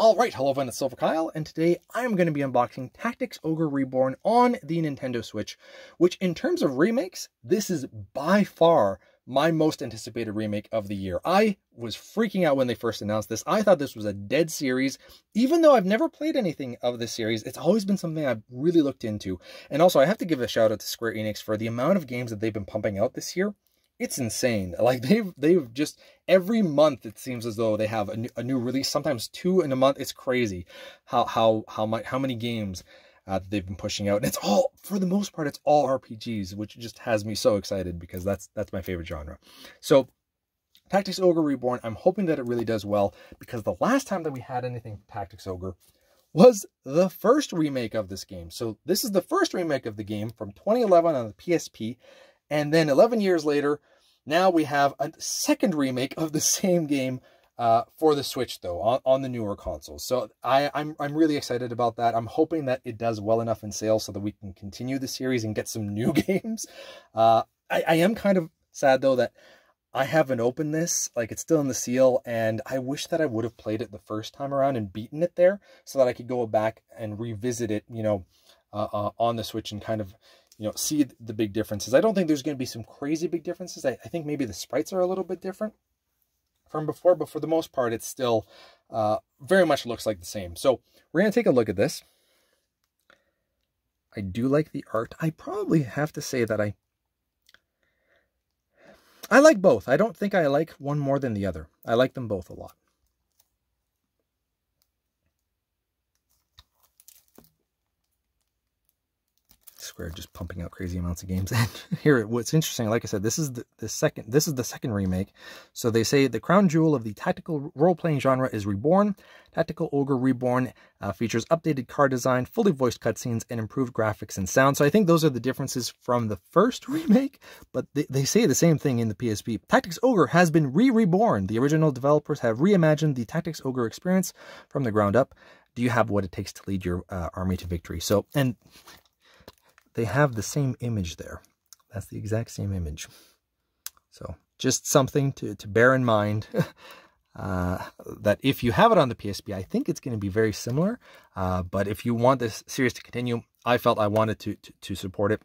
Alright, hello everyone, it's silverkyle, and today I'm going to be unboxing Tactics Ogre Reborn on the Nintendo Switch, which in terms of remakes, this is by far my most anticipated remake of the year. I was freaking out when they first announced this. I thought this was a dead series. Even though I've never played anything of this series, it's always been something I've really looked into. And also, I have to give a shout out to Square Enix for the amount of games that they've been pumping out this year. It's insane. Like they've just every month it seems as though they have a new release. Sometimes 2 in a month. It's crazy how many games they've been pushing out. And it's all, for the most part, it's all RPGs, which just has me so excited because that's my favorite genre. So Tactics Ogre Reborn, I'm hoping that it really does well, because the last time that we had anything from Tactics Ogre was the first remake of this game. So this is the first remake of the game from 2011 on the PSP. And then 11 years later, now we have a second remake of the same game for the Switch, though, on the newer consoles. So I'm really excited about that. I'm hoping that it does well enough in sales so that we can continue the series and get some new games. I am kind of sad, though, that I haven't opened this. Like, it's still in the seal, and I wish that I would have played it the first time around and beaten it there so that I could go back and revisit it, you know, on the Switch and kind of, you know, see the big differences. I don't think there's going to be some crazy big differences. I think maybe the sprites are a little bit different from before, but for the most part, it still very much looks like the same. So we're going to take a look at this. I do like the art. I probably have to say that I like both. I don't think I like one more than the other. I like them both a lot. Square just pumping out crazy amounts of games. And here, what's interesting, like I said, this is the second remake. So they say the crown jewel of the tactical role-playing genre is reborn. Tactical Ogre Reborn features updated card design, fully voiced cutscenes, and improved graphics and sound. So I think those are the differences from the first remake, but they say the same thing in the PSP. Tactics Ogre has been reborn. The original developers have reimagined the Tactics Ogre experience from the ground up. Do you have what it takes to lead your army to victory? So, and they have the same image there. That's the exact same image. So just something to bear in mind, that if you have it on the PSP, I think it's going to be very similar. But if you want this series to continue, I felt I wanted to support it.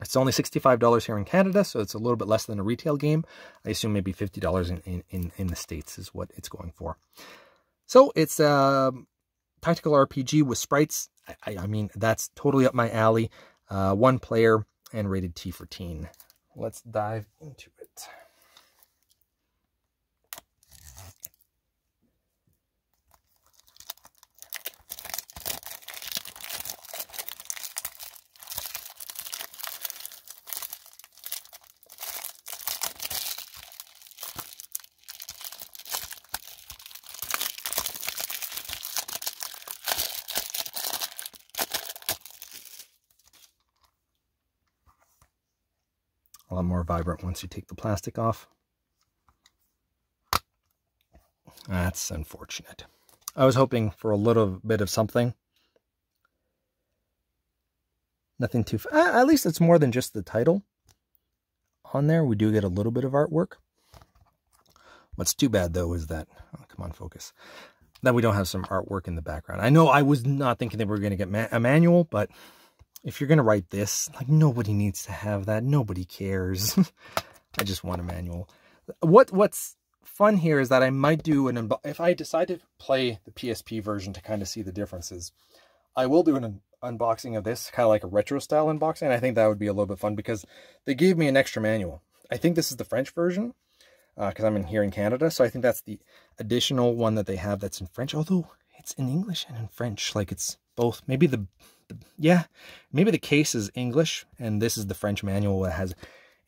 It's only $65 here in Canada, so it's a little bit less than a retail game. I assume maybe $50 in the States is what it's going for. So it's a tactical RPG with sprites. I mean, that's totally up my alley. 1 player and rated T for teen. Let's dive into it. A lot more vibrant once you take the plastic off. That's unfortunate. I was hoping for a little bit of something. Nothing too... at least it's more than just the title on there. We do get a little bit of artwork. What's too bad, though, is that... Oh, come on, focus. That we don't have some artwork in the background. I know I was not thinking that we were going to get a manual, but... if you're going to write this, like, nobody needs to have that. Nobody cares. I just want a manual. What's fun here is that I might do if I decide to play the PSP version to kind of see the differences, I will do an unboxing of this, kind of like a retro style unboxing. And I think that would be a little bit fun because they gave me an extra manual. I think this is the French version because I'm here in Canada. So I think that's the additional one that they have that's in French, although it's in English and in French. Like, it's both. Maybe maybe the case is English and this is the French manual that has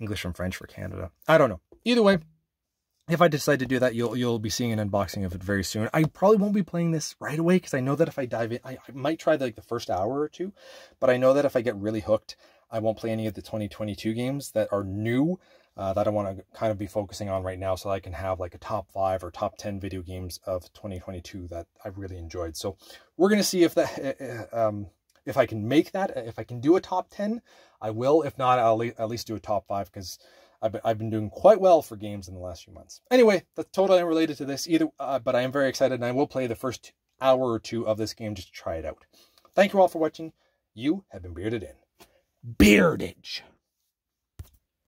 English and French for Canada. I don't know. Either way, if I decide to do that, you'll be seeing an unboxing of it very soon. I probably won't be playing this right away because I know that if I dive in, I might try the first hour or two, but I know that if I get really hooked, I won't play any of the 2022 games that are new that I want to kind of be focusing on right now, so I can have like a top 5 or top 10 video games of 2022 that I really enjoyed. So we're going to see if that... if I can make that, if I can do a top 10, I will. If not, I'll at least do a top 5 because I've been doing quite well for games in the last few months. Anyway, that's totally unrelated to this either, but I am very excited and I will play the first hour or two of this game just to try it out. Thank you all for watching. You have been bearded in. Beardage.